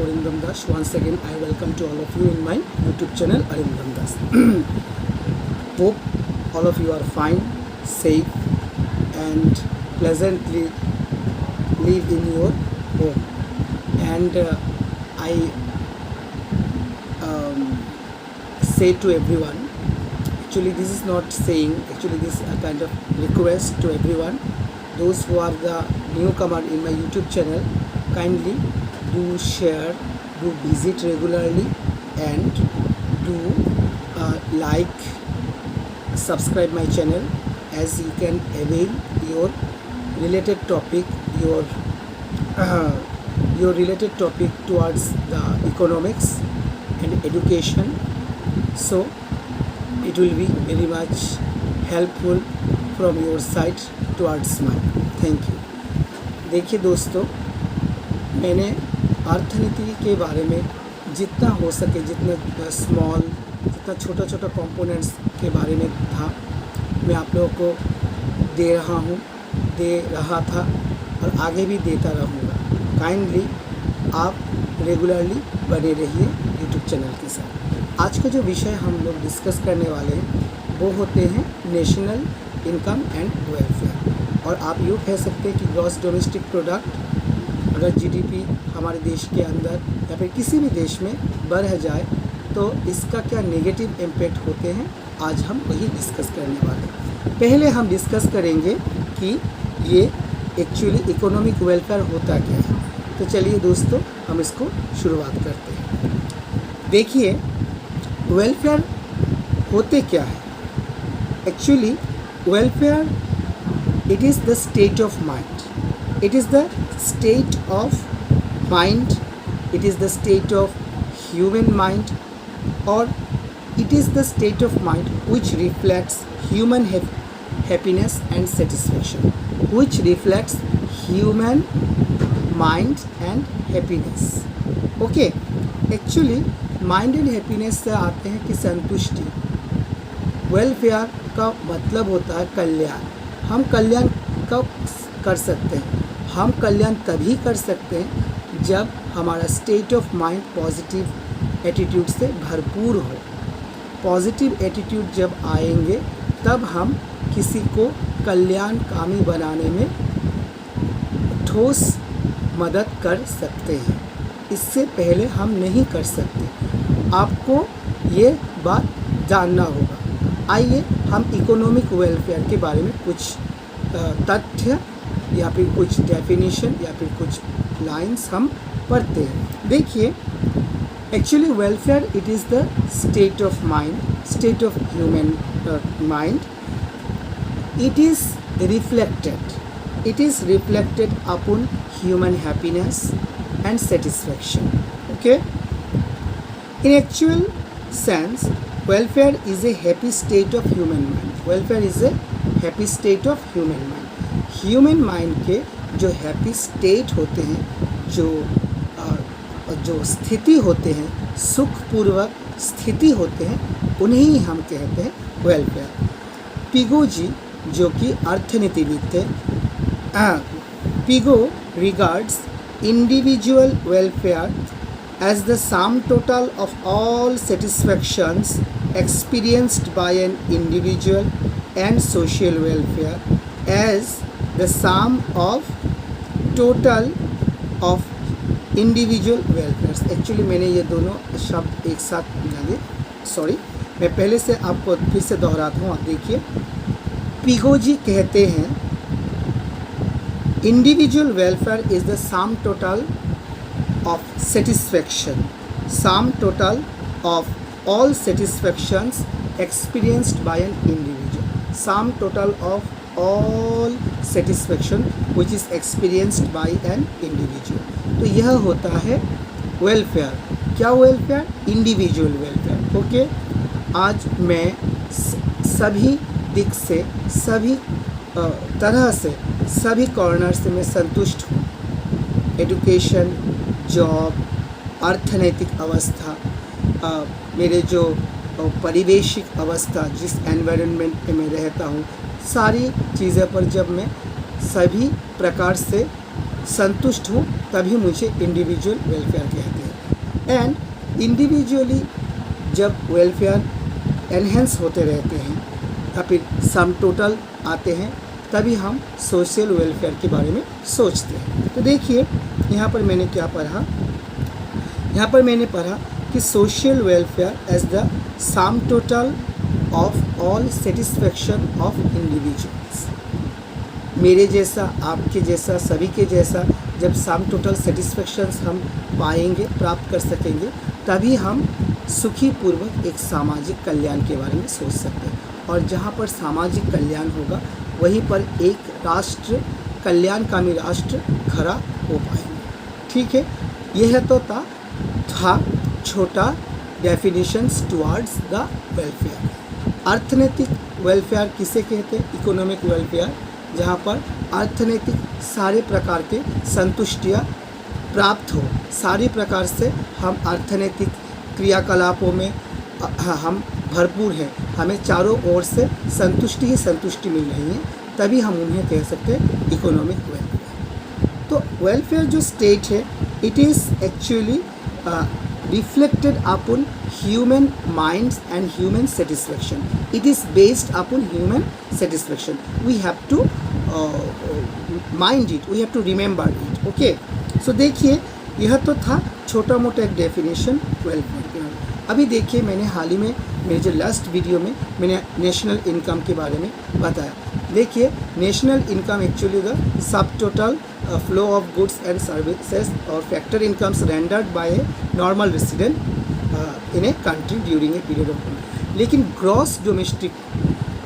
Arindam Das. Once again, I welcome to all of you in my YouTube channel Arindam Das. Hope all of you are fine, safe, and pleasantly live in your home. And I say to everyone, actually this is not saying, actually this is a kind of request to everyone. Those who are the newcomer in my YouTube channel, kindly do share, do visit regularly, and do like, subscribe my channel, as you can avail your related topic, your related topic towards the economics and education. So it will be very much helpful from your side towards mine. Thank you. देखिए दोस्तों, मैंने अर्थनीति के बारे में जितना हो सके, जितना स्मॉल, जितना छोटा छोटा कंपोनेंट्स के बारे में था, मैं आप लोगों को दे रहा था और आगे भी देता रहूँगा. काइंडली आप रेगुलरली बने रहिए यूट्यूब चैनल के साथ. आज का जो विषय हम लोग डिस्कस करने वाले हैं वो होते हैं नेशनल इनकम एंड वेलफेयर. और आप यूँ कह सकते हैं कि ग्रॉस डोमेस्टिक प्रोडक्ट अगर जीडीपी हमारे देश के अंदर या फिर किसी भी देश में बढ़ जाए तो इसका क्या नेगेटिव इम्पैक्ट होते हैं, आज हम वही डिस्कस करने वाले हैं. पहले हम डिस्कस करेंगे कि ये एक्चुअली इकोनॉमिक वेलफेयर होता क्या है. तो चलिए दोस्तों, हम इसको शुरुआत करते हैं. देखिए, वेलफेयर होते क्या है. Actually welfare, it is the state of mind. It is the state of mind. It is the state of human mind, or it is the state of mind which reflects human happiness and satisfaction, which reflects human mind and happiness. Okay, actually mind and happiness से आते हैं कि संतुष्टि. Welfare का मतलब होता है कल्याण. हम कल्याण कब कर सकते हैं? हम कल्याण तभी कर सकते हैं जब हमारा state of mind positive attitude से भरपूर हो. पॉजिटिव एटीट्यूड जब आएंगे तब हम किसी को कल्याणकामी बनाने में ठोस मदद कर सकते हैं. इससे पहले हम नहीं कर सकते. आपको ये बात जानना होगा. आइए हम इकोनॉमिक वेलफेयर के बारे में कुछ तथ्य या फिर कुछ डेफिनेशन या फिर कुछ लाइंस हम पढ़ते हैं. देखिए, actually welfare it is the state of mind, state of human mind. It is reflected upon human happiness and satisfaction. Okay, in actual sense, welfare is a happy state of human mind. Welfare is a happy state of human mind. Human mind के जो happy state होते हैं, जो स्थिति होते हैं, सुखपूर्वक स्थिति होते हैं, उन्हें ही हम कहते हैं वेलफेयर. पिगोजी जो कि अर्थनीतिविद थे, Pigou regards individual welfare as the sum total of all satisfactions experienced by an individual and social welfare as the sum of total of individual welfares. Actually मैंने ये दोनों शब्द एक साथ मिला दिए. सॉरी, मैं पहले से आपको फिर से दोहराता हूँ. आप देखिए, पिगोजी कहते हैं individual welfare is the sum total of satisfaction, sum total of all satisfactions experienced by an individual, sum total of all satisfaction which is experienced by an individual. तो यह होता है वेलफेयर. क्या वेलफेयर? Individual welfare. ओके, आज मैं सभी दिक से, सभी तरह से, सभी कॉर्नर से मैं संतुष्ट हूँ. एजुकेशन, जॉब, अर्थनैतिक अवस्था, मेरे जो परिवेशिक अवस्था, जिस एनवायरनमेंट में मैं रहता हूँ, सारी चीज़ें पर जब मैं सभी प्रकार से संतुष्ट हूँ तभी मुझे इंडिविजुअल वेलफेयर कहते हैं. एंड इंडिविजुअली जब वेलफेयर एनहेंस होते रहते हैं या फिर सम टोटल आते हैं, तभी हम सोशल वेलफेयर के बारे में सोचते हैं। तो देखिए यहाँ पर मैंने क्या पढ़ा, यहाँ पर मैंने पढ़ा कि social welfare as the sum total of all satisfaction of individuals. मेरे जैसा, आपके जैसा, सभी के जैसा जब सम टोटल सेटिस्फैक्शंस हम पाएंगे, प्राप्त कर सकेंगे, तभी हम सुखी पूर्वक एक सामाजिक कल्याण के बारे में सोच सकते हैं। और जहाँ पर सामाजिक कल्याण होगा वहीं पर एक राष्ट्र, कल्याणकामी राष्ट्र खड़ा हो पाएंगे। ठीक है, यह तो था छोटा डेफिनेशंस टुवर्ड्स द वेलफेयर। अर्थनैतिक वेलफेयर किसे कहते हैं? इकोनॉमिक वेलफेयर, जहाँ पर अर्थनैतिक सारे प्रकार के संतुष्टियाँ प्राप्त हो, सारे प्रकार से हम अर्थनैतिक क्रियाकलापों में हम भरपूर हैं, हमें चारों ओर से संतुष्टि ही संतुष्टि मिल रही है, तभी हम उन्हें कह सकते हैं इकोनॉमिक वेलफेयर। तो वेलफेयर जो स्टेट है, it is actually reflected upon human minds and human satisfaction. It is based upon human satisfaction. We have to mind it, we have to remember it. Okay, so देखिए यह तो था छोटा मोटा एक डेफिनेशन वेलफेयर। अभी देखिए मैंने हाल ही में मेरे जो लास्ट वीडियो में मैंने नेशनल इनकम के बारे में बताया। देखिए national income actually the sub total flow of goods and services or factor incomes rendered by a normal resident in a country during a period of time। लेकिन gross domestic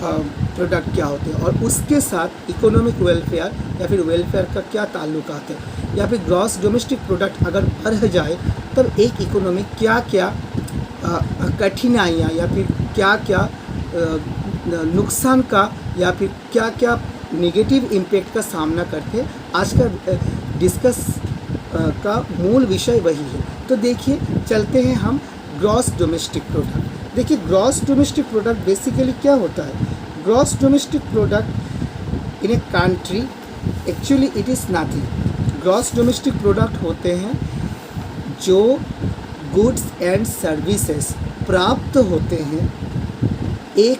product क्या होते हैं और उसके साथ इकोनॉमिक वेलफेयर या फिर welfare का क्या ताल्लुकात है, या फिर ग्रॉस डोमेस्टिक प्रोडक्ट अगर बढ़ जाए तब एक इकोनॉमी क्या क्या कठिनाइयाँ या फिर क्या क्या नुकसान का या फिर क्या क्या नेगेटिव इम्पैक्ट का सामना करते हैं। आज का डिस्कस का मूल विषय वही है। तो देखिए चलते हैं हम ग्रॉस डोमेस्टिक प्रोडक्ट। देखिए ग्रॉस डोमेस्टिक प्रोडक्ट बेसिकली क्या होता है? Gross domestic product in a country actually it is nothing. Gross domestic product होते हैं जो गुड्स एंड सर्विसेज प्राप्त होते हैं एक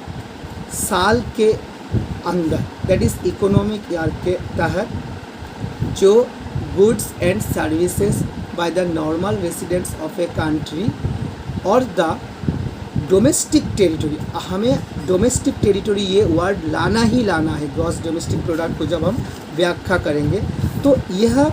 साल के अंदर, दैट इज़ इकोनॉमिक ईयर के तहत, जो goods and services by the normal residents of a country और द डोमेस्टिक टेरिटरी। हमें डोमेस्टिक टेरिटरी ये वर्ड लाना ही लाना है ग्रॉस डोमेस्टिक प्रोडक्ट को जब हम व्याख्या करेंगे। तो यह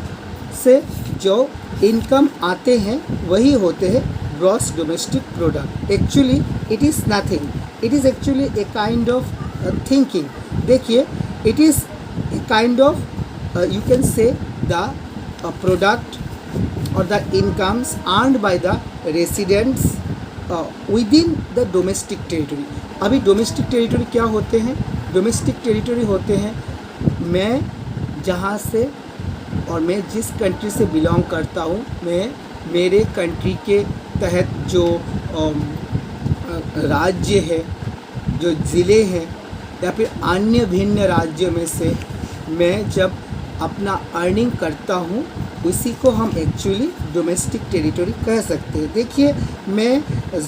से जो इनकम आते हैं वही होते हैं gross domestic product. Actually it is nothing, it is actually a kind of thinking. देखिए it is a kind of you can say the product और the incomes earned by the residents within the domestic territory. अभी domestic territory क्या होते हैं? Domestic territory होते हैं मैं जहाँ से और मैं जिस कंट्री से बिलोंग करता हूँ, मैं मेरे कंट्री के तहत जो राज्य है, जो ज़िले हैं या फिर अन्य भिन्न राज्यों में से मैं जब अपना अर्निंग करता हूँ, उसी को हम एक्चुअली डोमेस्टिक टेरिटरी कह सकते हैं। देखिए मैं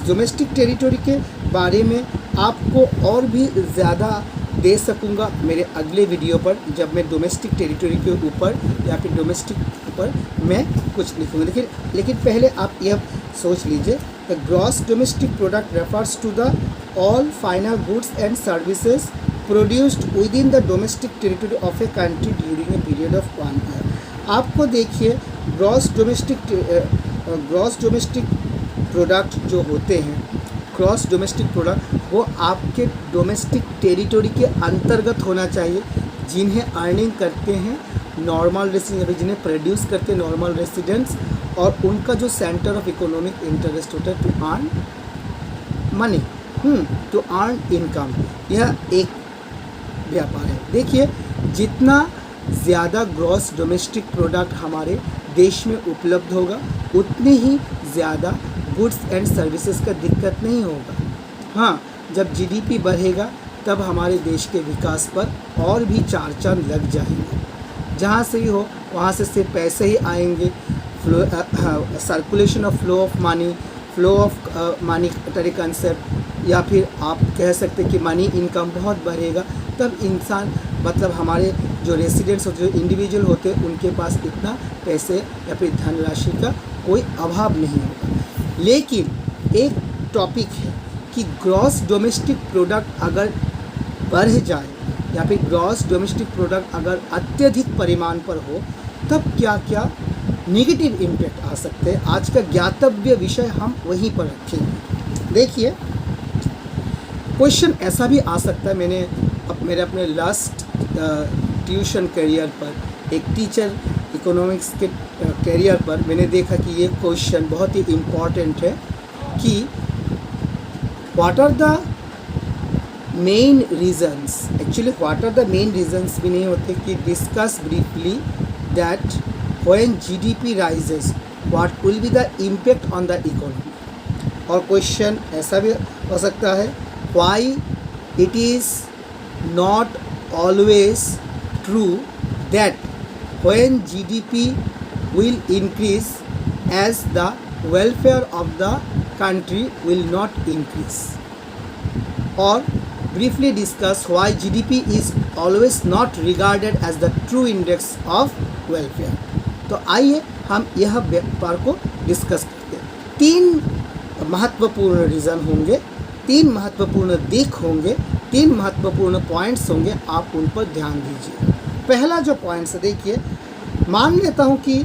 डोमेस्टिक टेरिटरी के बारे में आपको और भी ज़्यादा दे सकूँगा मेरे अगले वीडियो पर, जब मैं डोमेस्टिक टेरिटरी के ऊपर या फिर डोमेस्टिक पर मैं कुछ लिखूँगा। लेकिन पहले आप यह सोच लीजिए, the gross domestic product refers to the all final goods and services produced within the domestic territory of a country during a period of 1 year. आपको देखिए ग्रॉस डोमेस्टिक प्रोडक्ट जो होते हैं, ग्रॉस डोमेस्टिक प्रोडक्ट वो आपके domestic territory के अंतर्गत होना चाहिए, जिन्हें अर्निंग करते हैं नॉर्मल रेसिडेंट, जिन्हें प्रोड्यूस करते हैं नॉर्मल रेसिडेंट्स, और उनका जो सेंटर ऑफ इकोनॉमिक इंटरेस्ट होता है to earn money, to earn income. यह एक व्यापार है। देखिए जितना ज़्यादा ग्रॉस डोमेस्टिक प्रोडक्ट हमारे देश में उपलब्ध होगा, उतनी ही ज़्यादा गुड्स एंड सर्विसेज का दिक्कत नहीं होगा। हाँ, जब जीडीपी बढ़ेगा तब हमारे देश के विकास पर और भी चार चांद लग जाएंगे। जहाँ से ही हो वहाँ से सिर्फ पैसे ही आएंगे, circulation of flow of money, flow of monetary concept, या फिर आप कह सकते हैं कि मनी इनकम बहुत बढ़ेगा, तब इंसान मतलब हमारे जो रेसिडेंट्स और जो इंडिविजुअल होते हैं उनके पास इतना पैसे या फिर धनराशि का कोई अभाव नहीं होगा। लेकिन एक टॉपिक है कि ग्रॉस डोमेस्टिक प्रोडक्ट अगर बढ़ जाए या फिर ग्रॉस डोमेस्टिक प्रोडक्ट अगर अत्यधिक परिमाण पर हो, तब क्या क्या नेगेटिव इम्पैक्ट आ सकते हैं। आज का ज्ञातव्य विषय हम वहीं पर रखेंगे। देखिए, क्वेश्चन ऐसा भी आ सकता है, मेरे अपने लास्ट ट्यूशन करियर पर, एक टीचर इकोनॉमिक्स के करियर पर मैंने देखा कि ये क्वेश्चन बहुत ही इम्पॉर्टेंट है कि what are the main reasons, actually what are the main reasons भी नहीं होते, कि discuss briefly that when GDP rises what will be the impact on the economy। और क्वेश्चन ऐसा भी हो सकता है, why it is not always true that when GDP will increase as the welfare of the country will not increase। or briefly discuss why GDP is always not regarded as the true index of welfare। तो आइए हम यह व्यापार को discuss करते हैं। 3 महत्वपूर्ण reason होंगे, 3 महत्वपूर्ण दिक होंगे, 3 महत्वपूर्ण पॉइंट्स होंगे, आप उन पर ध्यान दीजिए। पहला जो पॉइंट्स है, देखिए, मान लेता हूँ कि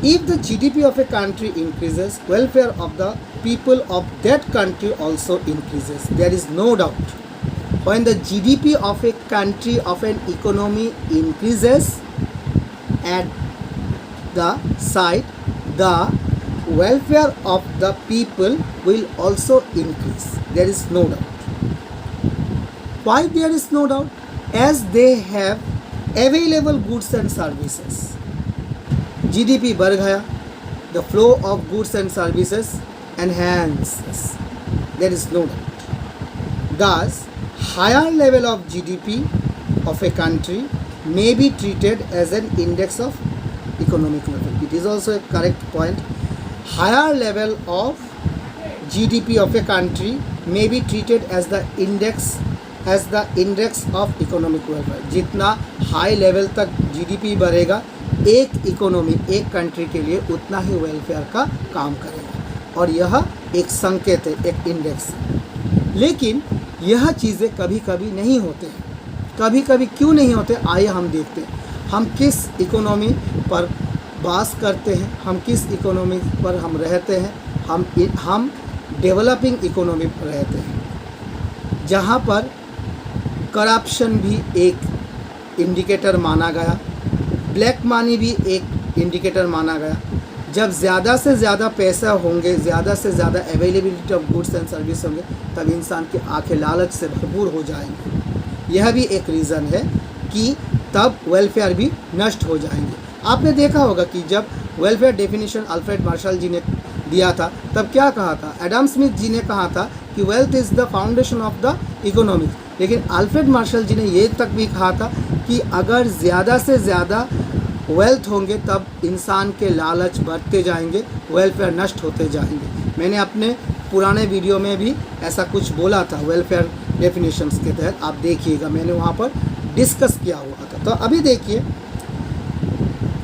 if the GDP of a country increases, welfare of the people of that country also increases. There is no doubt when the GDP of a country of an economy increases at the side, the welfare of the people will also increase. There is no doubt. Why there is no doubt? As they have available goods and services. GDP बढ़ गया, the flow of goods and services enhances. There is no doubt. Thus, higher level of GDP of a country may be treated as an index of economic level. It is also a correct point. Higher level of GDP of a country may be treated as the index of economic welfare। जितना high level तक GDP बढ़ेगा, एक economy, एक country के लिए उतना ही welfare का काम करेगा, और यह एक संकेत है, एक इंडेक्स है। लेकिन यह चीज़ें कभी कभी नहीं होते हैं। कभी कभी क्यों नहीं होते, आइए हम देखते हैं। हम किस इकोनॉमी पर बास करते हैं, हम किस इकोनॉमी पर हम रहते हैं, हम डेवलपिंग इकोनॉमी पर रहते हैं, जहाँ पर करप्शन भी एक इंडिकेटर माना गया, ब्लैक मनी भी एक इंडिकेटर माना गया। जब ज़्यादा से ज़्यादा पैसा होंगे, ज़्यादा से ज़्यादा availability of goods and service होंगे, तब इंसान की आंखें लालच से भरपूर हो जाएंगी। यह भी एक रीज़न है कि तब वेलफेयर भी नष्ट हो जाएंगे। आपने देखा होगा कि जब वेलफेयर डेफिनेशन अल्फ्रेड मार्शल जी ने दिया था, तब क्या कहा था? एडम स्मिथ जी ने कहा था कि wealth is the foundation of the economy. लेकिन अल्फ्रेड मार्शल जी ने ये तक भी कहा था कि अगर ज़्यादा से ज़्यादा वेल्थ होंगे तब इंसान के लालच बढ़ते जाएंगे, वेलफेयर नष्ट होते जाएंगे। मैंने अपने पुराने वीडियो में भी ऐसा कुछ बोला था वेलफेयर डेफिनेशंस के तहत, आप देखिएगा, मैंने वहाँ पर डिस्कस किया हुआ था। तो अभी देखिए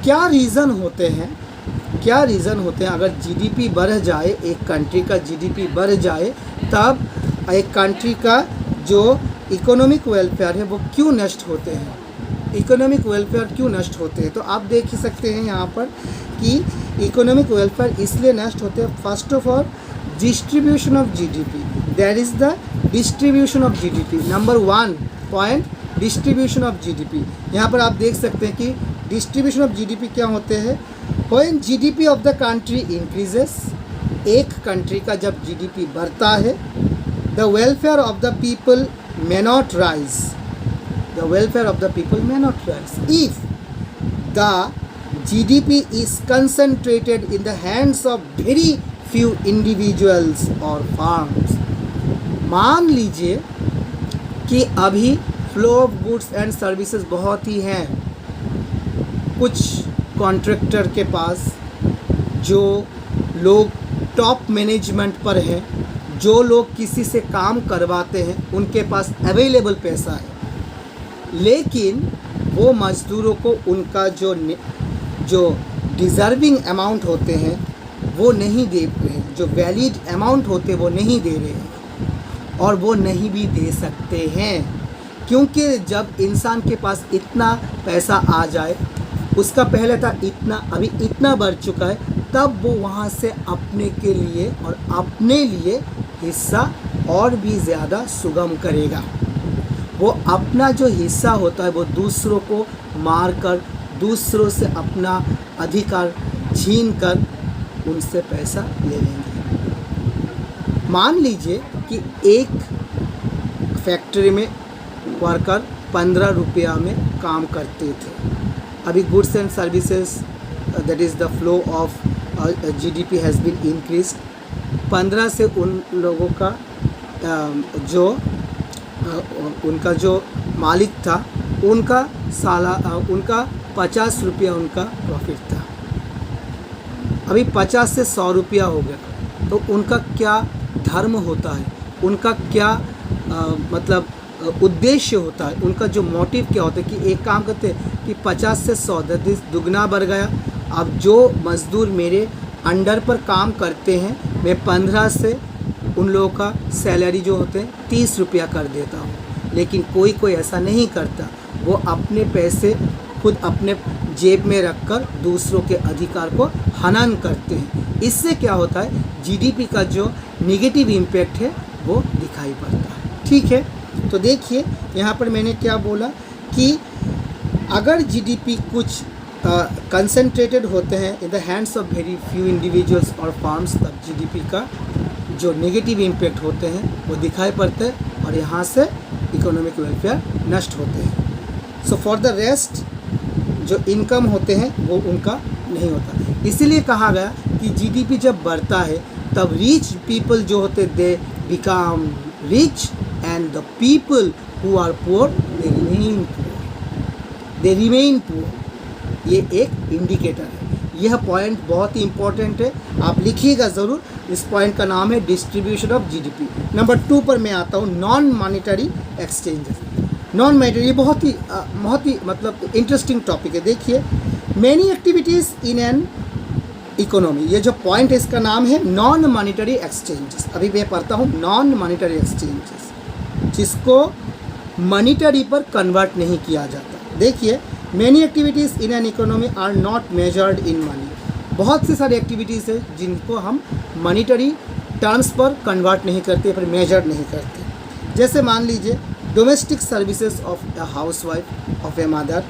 क्या रीज़न होते हैं, क्या रीज़न होते हैं अगर GDP बढ़ जाए, एक कंट्री का GDP बढ़ जाए, तब एक कंट्री का जो इकोनॉमिक वेलफेयर है वो क्यों नष्ट होते हैं, इकोनॉमिक वेलफेयर क्यों नष्ट होते हैं। तो आप देख ही सकते हैं यहाँ पर कि इकोनॉमिक वेलफेयर इसलिए नष्ट होते हैं, first of all distribution of GDP, that is the distribution of GDP। Number 1 point distribution of GDP। यहाँ पर आप देख सकते हैं कि डिस्ट्रीब्यूशन ऑफ GDP क्या होते हैं। When GDP of the country increases, एक कंट्री का जब GDP बढ़ता है, the welfare of the people may not rise, the welfare of the people may not rise if the GDP is concentrated in the hands of very few individuals or firms। मान लीजिए कि अभी flow of goods and services बहुत ही हैं, कुछ contractor के पास जो लोग टॉप मैनेजमेंट पर हैं, जो लोग किसी से काम करवाते हैं, उनके पास अवेलेबल पैसा है, लेकिन वो मज़दूरों को उनका जो डिज़र्विंग अमाउंट होते हैं वो नहीं दे रहे हैं, जो वैलिड अमाउंट होते हैं वो नहीं दे रहे हैं, और वो नहीं भी दे सकते हैं, क्योंकि जब इंसान के पास इतना पैसा आ जाए, उसका पहले था इतना, अभी इतना बढ़ चुका है, तब वो वहाँ से अपने के लिए और अपने लिए हिस्सा और भी ज़्यादा सुगम करेगा। वो अपना जो हिस्सा होता है वो दूसरों को मार कर, दूसरों से अपना अधिकार छीन कर उनसे पैसा ले लेंगे। मान लीजिए कि एक फैक्ट्री में वर्कर 15 रुपया में काम करते थे। अभी goods and services that is the flow of GDP has been increased. 15 से उन लोगों का उनका जो मालिक था उनका उनका 50 रुपया उनका प्रॉफिट था। अभी 50 से 100 रुपया हो गया, तो उनका क्या धर्म होता है, उनका क्या मतलब उद्देश्य होता है, उनका जो मोटिव क्या होता है कि एक काम करते हैं कि 50 से 100 दुगना बढ़ गया। अब जो मज़दूर मेरे अंडर पर काम करते हैं, मैं 15 से उन लोगों का सैलरी जो होते हैं 30 रुपया कर देता हूँ। लेकिन कोई ऐसा नहीं करता, वो अपने पैसे खुद अपने जेब में रखकर दूसरों के अधिकार को हनन करते हैं। इससे क्या होता है, GDP का जो नेगेटिव इम्पैक्ट है वो दिखाई पड़ता है। ठीक है, तो देखिए यहाँ पर मैंने क्या बोला कि अगर GDP कुछ कंसंट्रेटेड होते हैं in the hands of very few individuals और फर्म्स, तब GDP का जो नेगेटिव इम्पैक्ट होते हैं वो दिखाई पड़ते हैं और यहाँ से इकोनॉमिक वेलफेयर नष्ट होते हैं। सो फॉर द रेस्ट जो इनकम होते हैं वो उनका नहीं होता। इसीलिए कहा गया कि GDP जब बढ़ता है तब रिच पीपल जो होते they become rich and the people who are poor they remain poor. ये एक इंडिकेटर है। यह पॉइंट बहुत ही इंपॉर्टेंट है, आप लिखिएगा ज़रूर। इस पॉइंट का नाम है डिस्ट्रीब्यूशन ऑफ GDP। नंबर 2 पर मैं आता हूँ, non monetary exchanges. Non monetary बहुत ही मतलब इंटरेस्टिंग टॉपिक है। देखिए, many activities in an economy, ये जो पॉइंट है इसका नाम है नॉन मॉनिटरी एक्सचेंजेस। अभी मैं पढ़ता हूँ नॉन मॉनिटरी एक्सचेंजेस, जिसको मॉनिटरी पर कन्वर्ट नहीं किया जाता। देखिए, many activities in an economy are not measured in money. बहुत सी सारी एक्टिविटीज़ है जिनको हम मॉनिटरी टर्म्स पर कन्वर्ट नहीं करते, फिर मेजर नहीं करते। जैसे मान लीजिए domestic services of A housewife of a mother.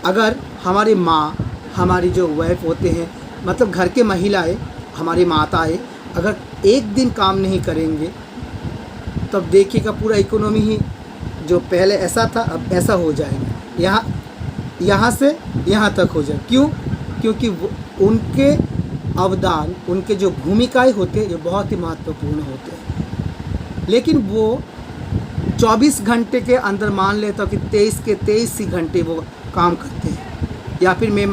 अगर हमारी माँ, हमारी जो वाइफ होते हैं, मतलब घर के महिलाएं, हमारी माताएं अगर एक दिन काम नहीं करेंगे तब देखिएगा पूरा इकोनॉमी ही जो पहले ऐसा था अब ऐसा हो जाएगा, यहाँ से यहाँ तक हो जाए। क्यों? क्योंकि उनके अवदान, उनके जो भूमिकाएं होते हैं ये बहुत ही महत्वपूर्ण होते हैं। लेकिन वो 24 घंटे के अंदर मान लेता हूँ कि 23 ही घंटे वो काम करते हैं, या फिर मैं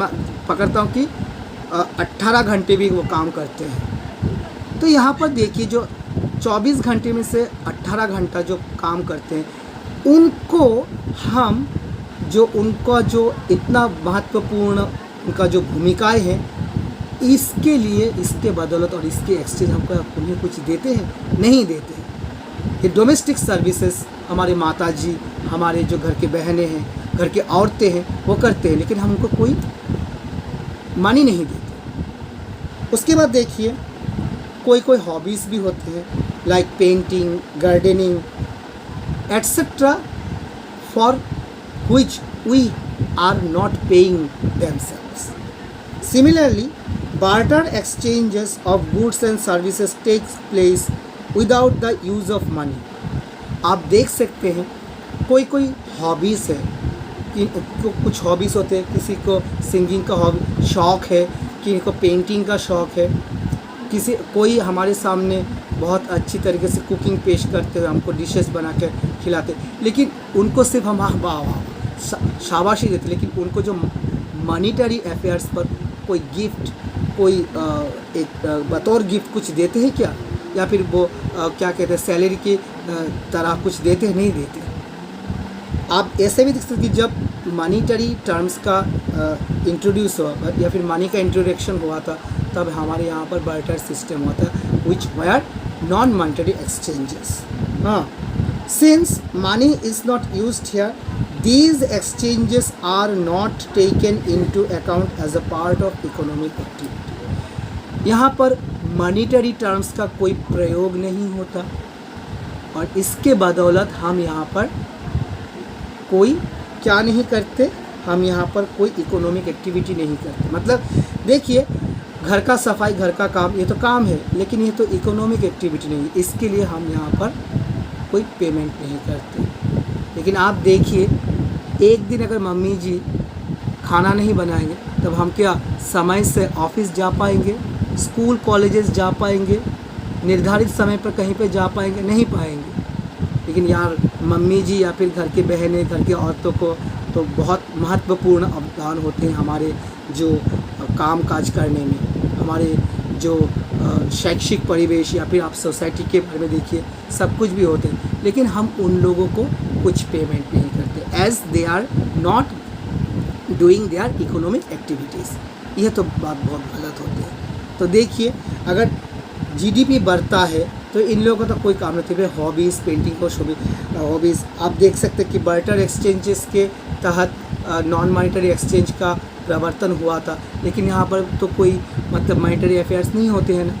पकड़ता हूँ कि 18 घंटे भी वो काम करते हैं। तो यहाँ पर देखिए जो 24 घंटे में से 18 घंटा जो काम करते हैं, उनको हम उनका जो इतना महत्वपूर्ण उनका जो भूमिकाएं हैं, इसके लिए, इसके बदौलत और इसके एक्सचेंज हमको उन्हें कुछ देते हैं? नहीं देते हैं। ये डोमेस्टिक सर्विसेज हमारे माताजी, हमारे जो घर के बहनें हैं, घर के औरतें हैं, वो करते हैं, लेकिन हम उनको कोई मनी नहीं देते। उसके बाद देखिए कोई हॉबीज़ भी होते हैं, like painting, gardening etcetera, for which we are not paying themselves. Similarly, barter exchanges of goods and services takes place without the use of money. आप देख सकते हैं कोई हॉबीज़ है कि कुछ हॉबीज़ होते हैं, किसी को सिंगिंग का शौक़ है, किसी को पेंटिंग का शौक़ है, कोई हमारे सामने बहुत अच्छी तरीके से कुकिंग पेश करते हुए हमको डिशेस बना के खिलाते, लेकिन उनको सिर्फ हम वाह शाबाशी देते, लेकिन उनको जो मॉनिटरी अफेयर्स पर कोई गिफ्ट, कोई एक बतौर गिफ्ट कुछ देते हैं क्या, या फिर वो क्या कहते हैं सैलरी की तरह कुछ देते हैं? नहीं देते। आप ऐसे भी देख सकते कि जब मॉनिटरी टर्म्स का इंट्रोड्यूस हुआ या फिर मनी का इंट्रोडक्शन हुआ था, तब हमारे यहाँ पर बार्टर सिस्टम हुआ था, विच वायर नॉन मॉनिटरी एक्सचेंजेस। हाँ, since money is not used here, these exchanges are not taken into account as a part of economic activity। यहाँ पर मॉनिटरी टर्म्स का कोई प्रयोग नहीं होता और इसके बदौलत हम यहाँ पर कोई क्या नहीं करते, हम यहाँ पर कोई इकोनॉमिक एक्टिविटी नहीं करते। मतलब देखिए, घर का सफाई, घर का काम, ये तो काम है, लेकिन ये तो इकोनॉमिक एक्टिविटी नहीं है, इसके लिए हम यहाँ पर कोई पेमेंट नहीं करते। लेकिन आप देखिए, एक दिन अगर मम्मी जी खाना नहीं बनाएंगे तब हम क्या समय से ऑफिस जा पाएंगे, स्कूल कॉलेजेस जा पाएंगे, निर्धारित समय पर कहीं पे जा पाएंगे? नहीं पाएंगे। लेकिन यार मम्मी जी या फिर घर की बहनें, घर की औरतों को तो बहुत महत्वपूर्ण अवदान होते हैं हमारे जो काम काज करने में, हमारे जो शैक्षिक परिवेश या फिर आप सोसाइटी के बारे में देखिए, सब कुछ भी होते हैं, लेकिन हम उन लोगों को कुछ पेमेंट नहीं करते, as they are not doing their economic activities. यह तो बात बहुत गलत होती है। तो देखिए, अगर जीडीपी बढ़ता है तो इन लोगों का तो कोई काम नहीं है, हॉबीज़, पेंटिंग को हॉबीज़। आप देख सकते हैं कि बार्टर एक्सचेंजेस के तहत नॉन मॉनिटरी एक्सचेंज का प्रवर्तन हुआ था, लेकिन यहाँ पर तो कोई मतलब मॉनिटरी अफेयर्स नहीं होते हैं ना।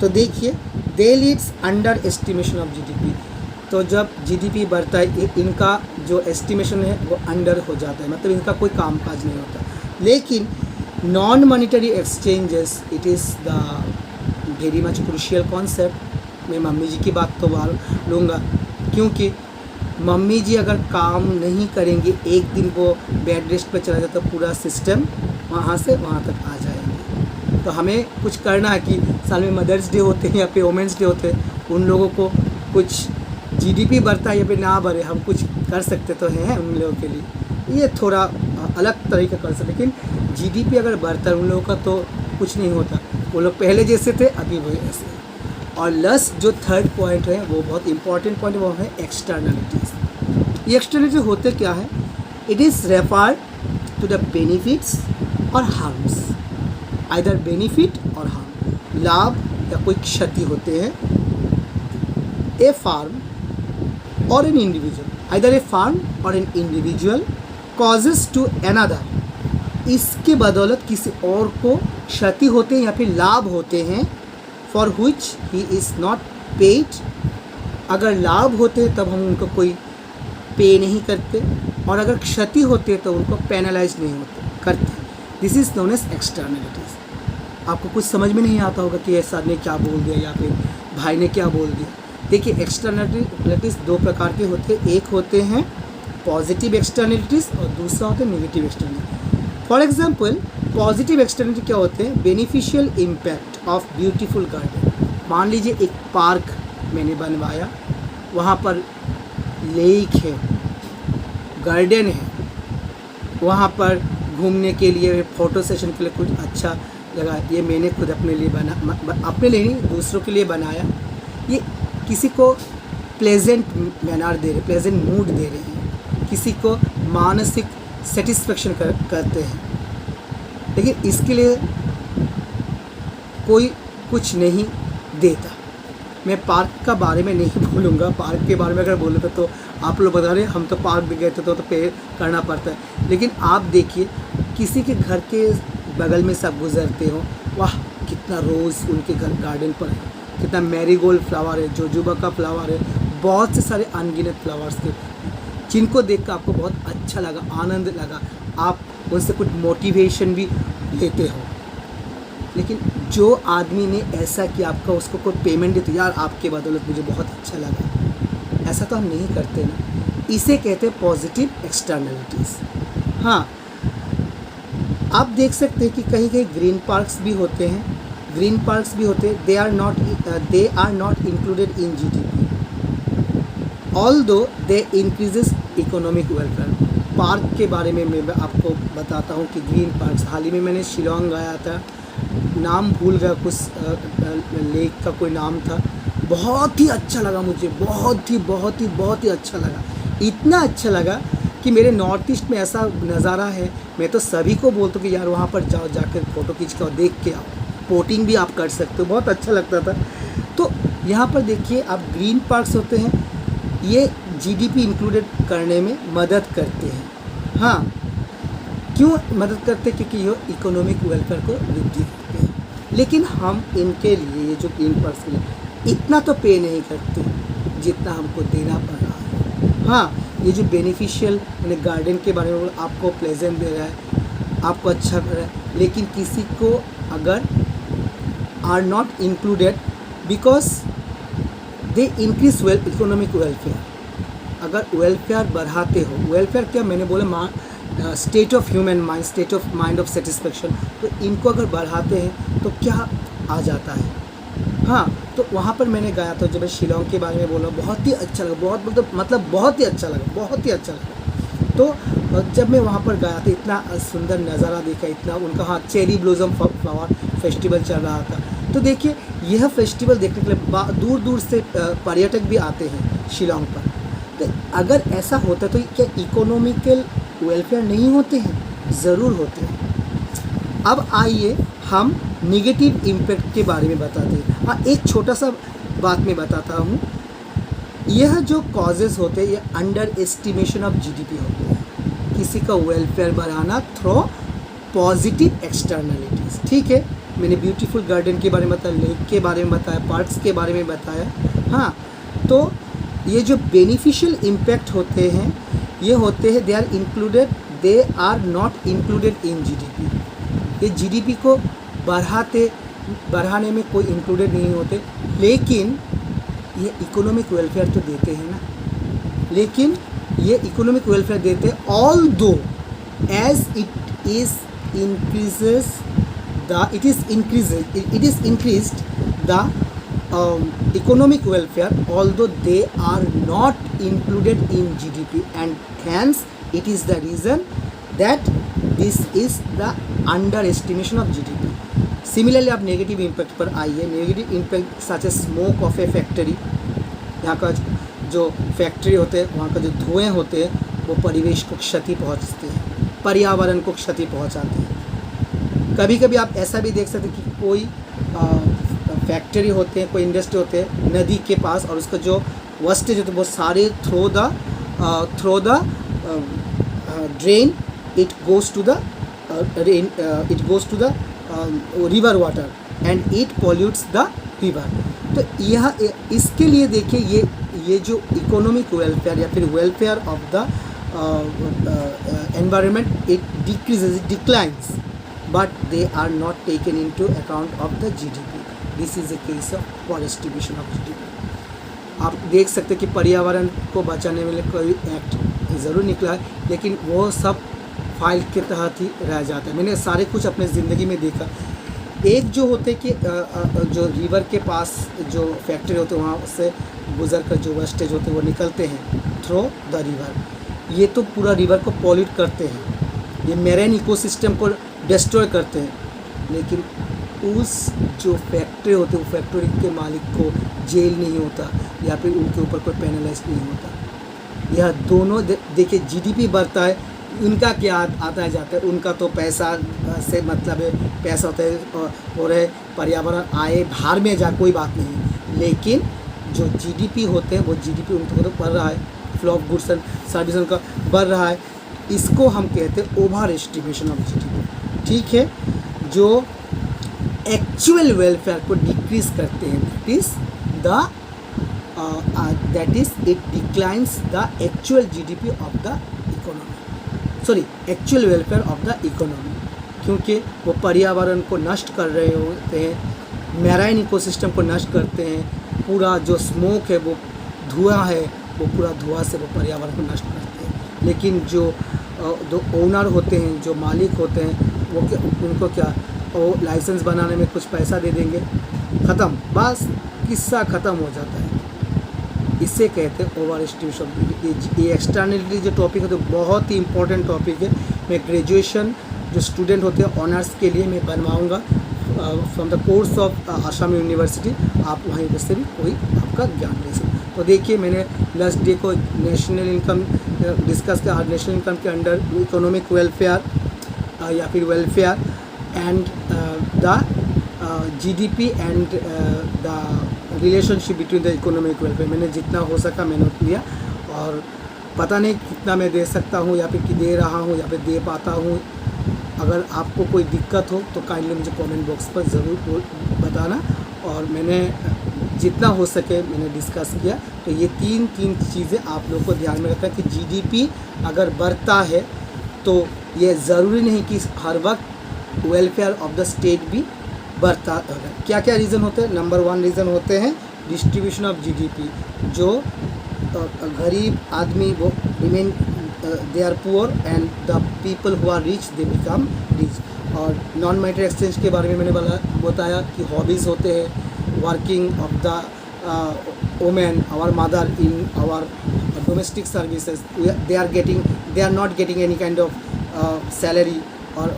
तो देखिए, they leads under estimation of GDP. तो जब जीडीपी बढ़ता है, इनका जो एस्टिमेशन है वो अंडर हो जाता है, मतलब इनका कोई काम काज नहीं होता। लेकिन non monetary exchanges, it is the very much crucial concept. मैं मम्मी जी की बात तो लूँगा, क्योंकि मम्मी जी अगर काम नहीं करेंगे, एक दिन वो बेड रेस्ट पे चला जाता, तो पूरा सिस्टम वहाँ से वहाँ तक आ जाएंगे। तो हमें कुछ करना है कि साल में मदर्स डे होते हैं या फिर वुमेंस डे होते हैं, उन लोगों को कुछ जीडीपी बढ़ता है या फिर ना बढ़े, हम कुछ कर सकते तो हैं उन लोगों के लिए। ये थोड़ा अलग तरीका कर सकते, लेकिन जीडीपी अगर बढ़ता है उन लोगों का तो कुछ नहीं होता, वो लोग पहले जैसे थे अभी वही ऐसे। और लास्ट जो थर्ड पॉइंट है वो बहुत इंपॉर्टेंट पॉइंट है, वो है एक्सटर्नलिटीज़। ये एक्सटर्नलिटी होते क्या है? It is refer to the benefits और हार्म्स, आइदर बेनिफिट और हार्म, लाभ या कोई क्षति होते हैं। ए फार्म और an individual, either a firm और an individual causes to another, इसके बदौलत किसी और को क्षति होते हैं या फिर लाभ होते हैं, for which he is not paid. अगर लाभ होते हैं तब हम उनको कोई पे नहीं करते, और अगर क्षति होती है तो उनको पेनलाइज नहीं करते। This is known as externalities. आपको कुछ समझ में नहीं आता होगा कि ऐसा ने क्या बोल दिया या फिर भाई ने क्या बोल दिया। देखिए, एक्सटर्नलिटीज़ दो प्रकार के होते हैं, एक होते हैं पॉजिटिव एक्सटर्नलिटीज़ और दूसरा होते हैं negative externalities. For example, positive externality क्या होते हैं? Beneficial impact of beautiful garden. मान लीजिए एक पार्क मैंने बनवाया, वहाँ पर लेक है, गार्डन है, वहाँ पर घूमने के लिए, फ़ोटो सेशन के लिए कुछ अच्छा लगा, ये मैंने खुद अपने लिए अपने लिए नहीं दूसरों के लिए बनाया। ये किसी को प्लेजेंट मैनर दे रहे, प्लेजेंट मूड दे रहे हैं, किसी को मानसिक सेटिस्फेक्शन करते हैं, लेकिन इसके लिए कोई कुछ नहीं देता। मैं पार्क का बारे में नहीं बोलूँगा, पार्क के बारे में अगर बोले तो आप लोग बता रहे हैं हम तो पार्क भी गए थे तो पे करना पड़ता है। लेकिन आप देखिए, किसी के घर के बगल में सब गुजरते हो, वाह कितना रोज़ उनके घर गार्डन पर है, कितना मैरीगोल्ड फ्लावर है, जोजोबा का फ्लावर है, बहुत से सारे अनगिनत फ्लावर्स थे, जिनको देखकर आपको बहुत अच्छा लगा, आनंद लगा, आप उनसे कुछ मोटिवेशन भी लेते हो। लेकिन जो आदमी ने ऐसा किया, आपका उसको कोई पेमेंट दे तो यार आपके बदौलत मुझे बहुत अच्छा लगा, ऐसा तो हम नहीं करते ना। इसे कहते हैं पॉजिटिव एक्सटर्नलिटीज़। हाँ, आप देख सकते हैं कि कहीं कहीं ग्रीन पार्क्स भी होते हैं, ग्रीन पार्क्स भी होते हैं, they are not included in GDP, although they increases economic welfare. Park के बारे में मैं आपको बताता हूँ कि ग्रीन पार्क, हाल ही में मैंने शिलोंग गया था, नाम भूल गया, कुछ लेक का कोई नाम था, बहुत ही अच्छा लगा मुझे, बहुत ही अच्छा लगा। इतना अच्छा लगा कि मेरे नॉर्थ ईस्ट में ऐसा नज़ारा है, मैं तो सभी को बोलता हूँ कि यार वहाँ पर जाओ, जाकर फ़ोटो खींच के और देख के आओ, बोटिंग भी आप कर सकते हो, बहुत अच्छा लगता था। तो यहाँ पर देखिए आप ग्रीन पार्क्स होते हैं, ये जीडीपी इंक्लूडेड करने में मदद करते हैं। हाँ, क्यों मदद करते हैं? क्योंकि ये इकोनॉमिक वेलफेयर को वृद्धि करते हैं। लेकिन हम इनके लिए, ये जो ग्रीन पार्क्स के लिए इतना तो पे नहीं करते जितना हमको देना पड़ रहा है। हाँ, ये जो बेनिफिशियल मैंने गार्डन के बारे में बोला, आपको प्लेजेंट दे रहा है, आपको अच्छा कर रहा है, लेकिन किसी को अगर are not included because they increase economic welfare. अगर वेलफेयर बढ़ाते हो, वेलफेयर क्या मैंने बोला, state of human mind, state of mind of satisfaction, तो इनको अगर बढ़ाते हैं तो क्या आ जाता है। हाँ, तो वहाँ पर मैंने गया था, जब मैं शिलोंग के बारे में बोला, बहुत ही अच्छा लगा, बहुत ही अच्छा लगा। तो जब मैं वहाँ पर गया था, इतना सुंदर नज़ारा देखा, इतना उनका, हाँ, चेरी ब्लॉसम फ्लावर फेस्टिवल चल रहा था। तो देखिए यह फेस्टिवल देखने के लिए दूर दूर से पर्यटक भी आते हैं शिलोंग पर। तो अगर ऐसा होता तो क्या इकोनॉमिकल वेलफेयर नहीं होते हैं? ज़रूर होते हैं। अब आइए हम नेगेटिव इम्पैक्ट के बारे में बताते हैं। हाँ, एक छोटा सा बात मैं बताता हूँ, यह जो कॉजेज़ होते हैं, ये अंडर एस्टिमेशन ऑफ जीडीपी होते हैं, किसी का वेलफेयर बढ़ाना थ्रू पॉजिटिव एक्सटर्नलिटीज़। ठीक है, मैंने ब्यूटीफुल गार्डन के बारे में बताया, लेक के बारे में बताया, पार्क्स के बारे में बताया। हाँ, तो ये जो बेनिफिशियल इम्पैक्ट होते हैं, ये होते हैं, they are not included in GDP. ये जीडीपी को बढ़ाने में कोई इंक्लूडेड नहीं होते, लेकिन ये इकोनॉमिक वेलफेयर तो देते हैं ना, लेकिन ये इकोनॉमिक वेलफेयर देते हैं, although as it is increased the economic welfare, although they are not included in GDP, and hence it is the reason that this is the underestimation of GDP. Similarly, आप negative impact पर आइए। Negative impact such A smoke of A factory, यहाँ का जो factory होते हैं, वहाँ का जो धुएँ होते हैं, वो परिवेश को क्षति पहुँचते हैं, पर्यावरण को क्षति पहुँचाते हैं। कभी कभी आप ऐसा भी देख सकते हैं कि कोई फैक्ट्री होते हैं, कोई इंडस्ट्री होते हैं नदी के पास, और उसका जो वेस्टेज होते हैं वो सारे throw the drain, it goes to the river water and it pollutes the river. तो यह इसके लिए देखिए, ये जो इकोनॉमिक वेलफेयर या फिर welfare of the environment, it declines, but they are not taken into account of the GDP. This is a case of poor estimation of GDP. आप देख सकते हैं कि पर्यावरण को बचाने वाले कोई एक्ट ज़रूर निकला है, लेकिन वो सब फाइल के तहत ही रह जाता है। मैंने सारे कुछ अपने ज़िंदगी में देखा। एक जो होते कि जो रिवर के पास जो फैक्ट्री होते हैं, वहाँ से गुजर कर जो वेस्टेज होते हैं वो निकलते हैं थ्रू द रिवर। ये तो पूरा रिवर को पॉल्यूट करते हैं, ये मेरीन इकोसिस्टम को डिस्ट्रॉय करते हैं, लेकिन उस जो फैक्ट्री होते हैं, वो फैक्ट्री के मालिक को जेल नहीं होता या फिर उनके ऊपर कोई पेनलाइज नहीं होता। यह दोनों देखिए, जीडीपी बढ़ता है, उनका क्या आता है जाता है, उनका तो पैसा से मतलब है, पैसा होता है और है, पर्यावरण आए बाहर में जा, कोई बात नहीं, लेकिन जो जीडीपी होते हैं वो जीडीपी उनको तो बढ़ रहा है, flow of goods and service उनका बढ़ रहा है। इसको हम कहते हैं ओवर एस्टिमेशन ऑफ जीडीपी। ठीक है, जो एक्चुअल वेलफेयर को डिक्रीज करते हैं, that is it declines the actual GDP of the economy, sorry actual welfare of the economy, क्योंकि वो पर्यावरण को नष्ट कर रहे होते हैं, मैराइन इकोसिस्टम को नष्ट करते हैं, पूरा जो स्मोक है, वो धुआं है, वो पूरा धुआं से वो पर्यावरण को नष्ट करते हैं। लेकिन जो ओनर होते हैं, जो मालिक होते हैं, वो उनको क्या, वो लाइसेंस बनाने में कुछ पैसा दे देंगे, ख़त्म, बस किस्सा ख़त्म हो जाता है। इसे कहते हैं ओवर एस्टिमेशन ऑफ GDP। ये एक्सटर्नलिटी जो टॉपिक है तो बहुत ही इंपॉर्टेंट टॉपिक है। मैं ग्रेजुएशन जो स्टूडेंट होते हैं ऑनर्स के लिए मैं बनवाऊँगा from the course of Assam university. आप वहीं पर से भी कोई आपका ज्ञान ले सकते। तो देखिए मैंने लास्ट डे को नेशनल इनकम डिस्कस किया। नेशनल इनकम के अंडर इकोनॉमिक वेलफेयर या फिर welfare and the GDP and the relationship between the economic welfare. मैंने जितना हो सका मैंने लिया, और पता नहीं कितना मैं दे सकता हूँ या फिर कि दे रहा हूँ या फिर दे पाता हूँ। अगर आपको कोई दिक्कत हो तो काइंडली मुझे कमेंट बॉक्स पर ज़रूर बताना। और मैंने जितना हो सके मैंने डिस्कस किया। तो ये तीन चीज़ें आप लोगों को ध्यान में रखना कि GDP अगर बढ़ता है तो ये ज़रूरी नहीं कि हर वक्त वेलफेयर ऑफ द स्टेट भी बढ़ता है। क्या क्या रीज़न होते हैं? नंबर 1 रीज़न होते हैं डिस्ट्रीब्यूशन ऑफ GDP। जो गरीब आदमी वो remain they are poor and the people who are rich they become rich. और नॉन मॉनेटरी एक्सचेंज के बारे में मैंने बताया कि हॉबीज़ होते हैं, working of the women our mother in our domestic services, they are not getting any kind of salary, or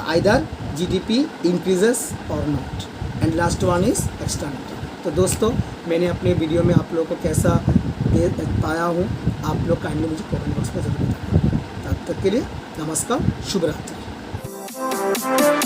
either GDP increases or not, and last one is externality। तो दोस्तों मैंने अपने वीडियो में आप लोगों को कैसा दे पाया हूँ आप लोग काइंडली मुझे कमेंट बॉक्स में ज़रूर बताएं। तब तक के लिए नमस्कार, शुभ रात्रि।